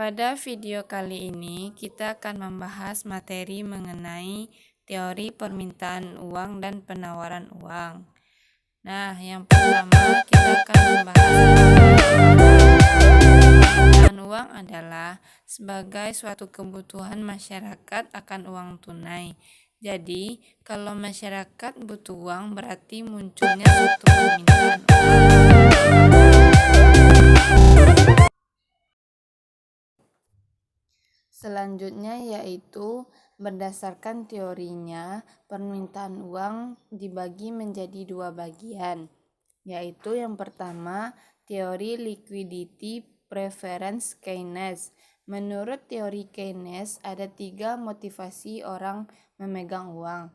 Pada video kali ini, kita akan membahas materi mengenai teori permintaan uang dan penawaran uang. Nah, yang pertama kita akan membahas permintaan uang adalah sebagai suatu kebutuhan masyarakat akan uang tunai. Jadi, kalau masyarakat butuh uang berarti munculnya suatu permintaan uang. Selanjutnya yaitu berdasarkan teorinya, permintaan uang dibagi menjadi dua bagian, yaitu yang pertama, teori liquidity preference Keynes. Menurut teori Keynes, ada 3 motivasi orang memegang uang,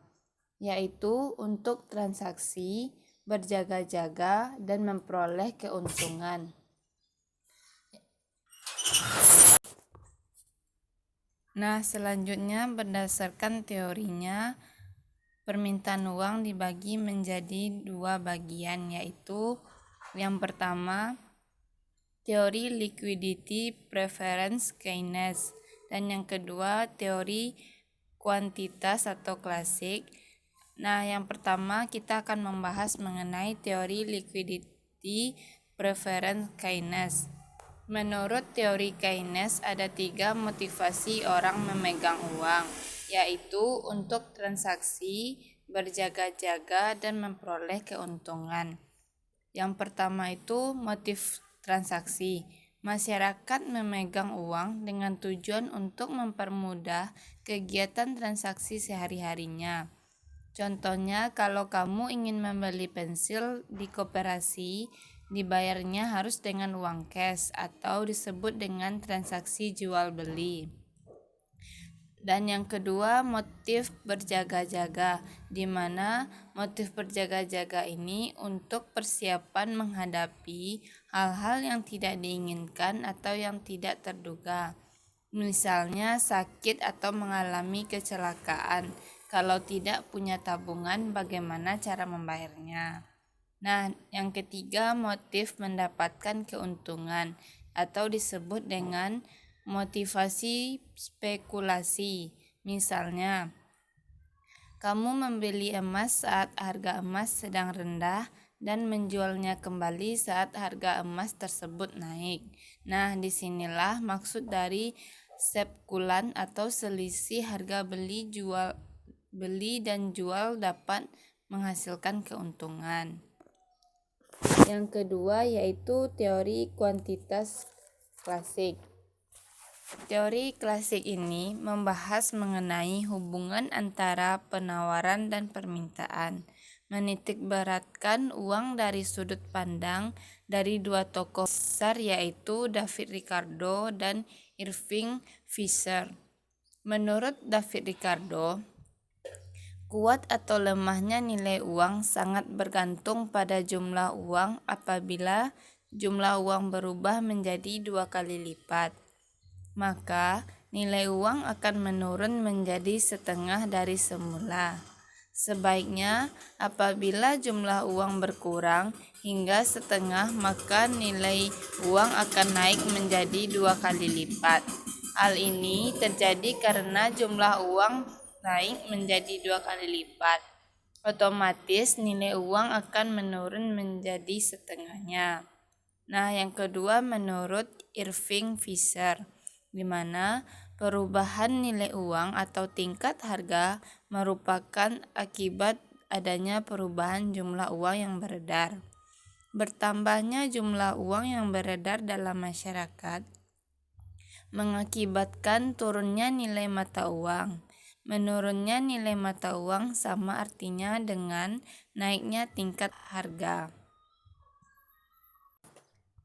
yaitu untuk transaksi, berjaga-jaga, dan memperoleh keuntungan. Nah, selanjutnya berdasarkan teorinya, permintaan uang dibagi menjadi dua bagian, yaitu yang pertama, teori liquidity preference Keynes, dan yang kedua, teori kuantitas atau klasik. Nah, yang pertama kita akan membahas mengenai teori liquidity preference Keynes. Menurut teori Keynes, ada 3 motivasi orang memegang uang, yaitu untuk transaksi, berjaga-jaga, dan memperoleh keuntungan. Yang pertama itu motif transaksi. Masyarakat memegang uang dengan tujuan untuk mempermudah kegiatan transaksi sehari-harinya. Contohnya, kalau kamu ingin membeli pensil di koperasi, dibayarnya harus dengan uang cash atau disebut dengan transaksi jual beli. Dan yang kedua, motif berjaga-jaga, di mana motif berjaga-jaga ini untuk persiapan menghadapi hal-hal yang tidak diinginkan atau yang tidak terduga. Misalnya sakit atau mengalami kecelakaan. Kalau tidak punya tabungan, bagaimana cara membayarnya? Nah, yang ketiga, motif mendapatkan keuntungan atau disebut dengan motivasi spekulasi. Misalnya, kamu membeli emas saat harga emas sedang rendah dan menjualnya kembali saat harga emas tersebut naik. Nah, disinilah maksud dari spekulan atau selisih harga beli dan jual dapat menghasilkan keuntungan. Yang kedua yaitu teori kuantitas klasik. Teori klasik ini membahas mengenai hubungan antara penawaran dan permintaan, menitikberatkan uang dari sudut pandang dari dua tokoh besar yaitu David Ricardo dan Irving Fisher. Menurut David Ricardo, kuat atau lemahnya nilai uang sangat bergantung pada jumlah uang apabila jumlah uang berubah menjadi 2 kali lipat. Maka nilai uang akan menurun menjadi setengah dari semula. Sebaiknya apabila jumlah uang berkurang hingga setengah, maka nilai uang akan naik menjadi 2 kali lipat. Hal ini terjadi karena jumlah uang naik menjadi 2 kali lipat. Otomatis nilai uang akan menurun menjadi setengahnya. Nah, yang kedua menurut Irving Fisher, di mana perubahan nilai uang atau tingkat harga merupakan akibat adanya perubahan jumlah uang yang beredar. Bertambahnya jumlah uang yang beredar dalam masyarakat mengakibatkan turunnya nilai mata uang. Menurunnya nilai mata uang sama artinya dengan naiknya tingkat harga.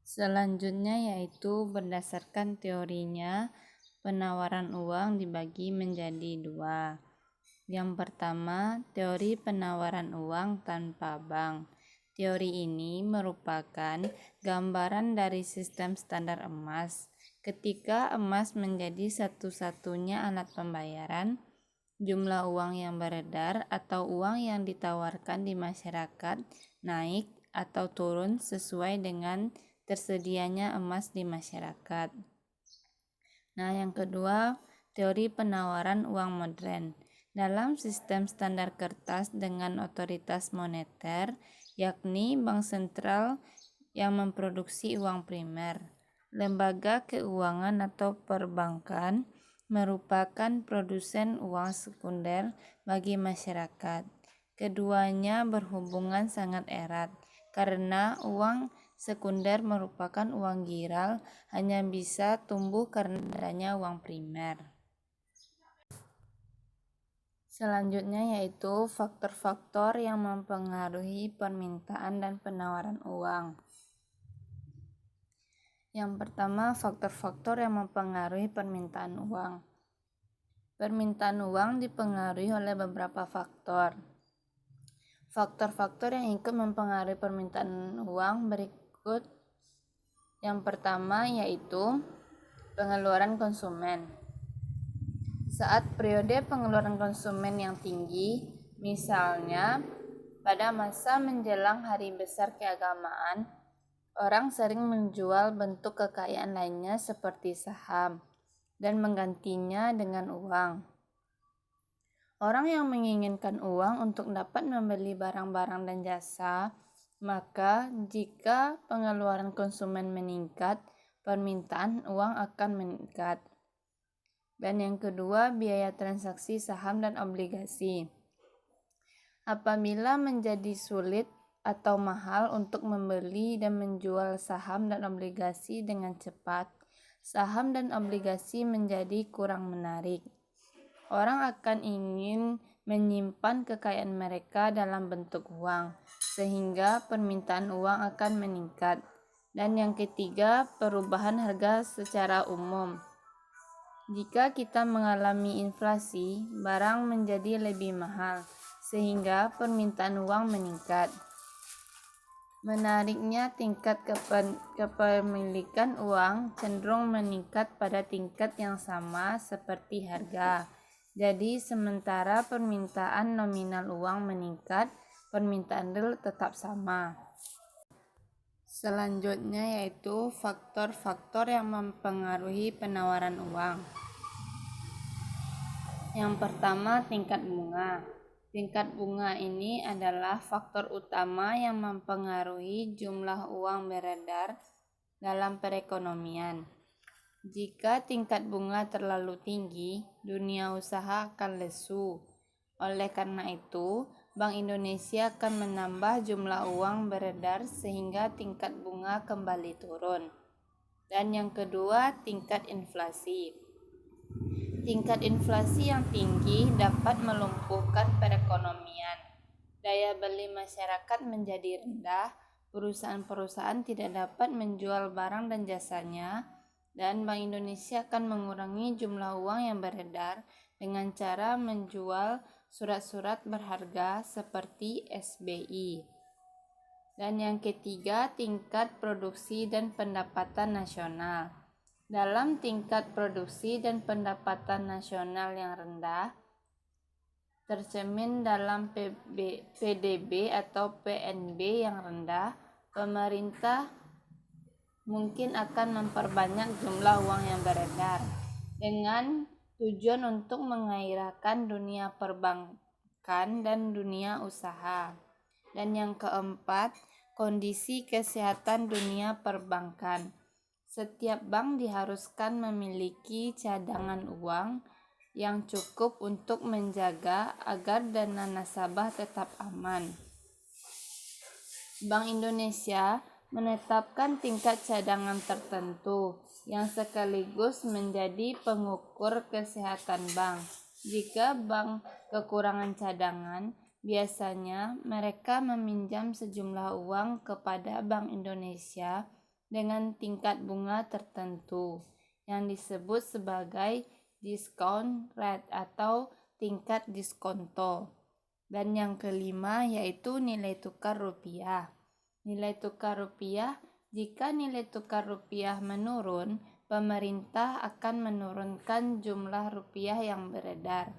Selanjutnya yaitu berdasarkan teorinya, penawaran uang dibagi menjadi dua. Yang pertama, teori penawaran uang tanpa bank. Teori ini merupakan gambaran dari sistem standar emas. Ketika emas menjadi satu-satunya alat pembayaran, jumlah uang yang beredar atau uang yang ditawarkan di masyarakat naik atau turun sesuai dengan tersedianya emas di masyarakat. Nah, yang kedua, teori penawaran uang modern. Dalam sistem standar kertas dengan otoritas moneter, yakni bank sentral yang memproduksi uang primer. Lembaga keuangan atau perbankan merupakan produsen uang sekunder bagi masyarakat. Keduanya berhubungan sangat erat karena uang sekunder merupakan uang giral hanya bisa tumbuh karena adanya uang primer. Selanjutnya yaitu faktor-faktor yang mempengaruhi permintaan dan penawaran uang. Yang pertama, faktor-faktor yang mempengaruhi permintaan uang. Permintaan uang dipengaruhi oleh beberapa faktor. Faktor-faktor yang ikut mempengaruhi permintaan uang berikut. Yang pertama yaitu pengeluaran konsumen. Saat periode pengeluaran konsumen yang tinggi, misalnya pada masa menjelang hari besar keagamaan, orang sering menjual bentuk kekayaan lainnya seperti saham dan menggantinya dengan uang. Orang yang menginginkan uang untuk dapat membeli barang-barang dan jasa, maka jika pengeluaran konsumen meningkat, permintaan uang akan meningkat. Dan yang kedua, biaya transaksi saham dan obligasi. Apabila menjadi sulit atau mahal untuk membeli dan menjual saham dan obligasi dengan cepat, saham dan obligasi menjadi kurang menarik. Orang akan ingin menyimpan kekayaan mereka dalam bentuk uang, sehingga permintaan uang akan meningkat. Dan yang ketiga, perubahan harga secara umum. Jika kita mengalami inflasi, barang menjadi lebih mahal, sehingga permintaan uang meningkat. Menariknya, tingkat kepemilikan uang cenderung meningkat pada tingkat yang sama seperti harga. Jadi, sementara permintaan nominal uang meningkat, permintaan real tetap sama. Selanjutnya yaitu faktor-faktor yang mempengaruhi penawaran uang. Yang pertama, tingkat bunga. Tingkat bunga ini adalah faktor utama yang mempengaruhi jumlah uang beredar dalam perekonomian. Jika tingkat bunga terlalu tinggi, dunia usaha akan lesu. Oleh karena itu, Bank Indonesia akan menambah jumlah uang beredar sehingga tingkat bunga kembali turun. Dan yang kedua, tingkat inflasi. Tingkat inflasi yang tinggi dapat melumpuhkan perekonomian. Daya beli masyarakat menjadi rendah, perusahaan-perusahaan tidak dapat menjual barang dan jasanya, dan Bank Indonesia akan mengurangi jumlah uang yang beredar dengan cara menjual surat-surat berharga seperti SBI. Dan yang ketiga, tingkat produksi dan pendapatan nasional. Dalam tingkat produksi dan pendapatan nasional yang rendah, tercermin dalam PDB atau PNB yang rendah, pemerintah mungkin akan memperbanyak jumlah uang yang beredar dengan tujuan untuk menggairahkan dunia perbankan dan dunia usaha. Dan yang keempat, kondisi kesehatan dunia perbankan. Setiap bank diharuskan memiliki cadangan uang yang cukup untuk menjaga agar dana nasabah tetap aman. Bank Indonesia menetapkan tingkat cadangan tertentu yang sekaligus menjadi pengukur kesehatan bank. Jika bank kekurangan cadangan, biasanya mereka meminjam sejumlah uang kepada Bank Indonesia dengan tingkat bunga tertentu yang disebut sebagai discount rate atau tingkat diskonto. Dan yang kelima yaitu nilai tukar rupiah. Nilai tukar rupiah, jika nilai tukar rupiah menurun, pemerintah akan menurunkan jumlah rupiah yang beredar.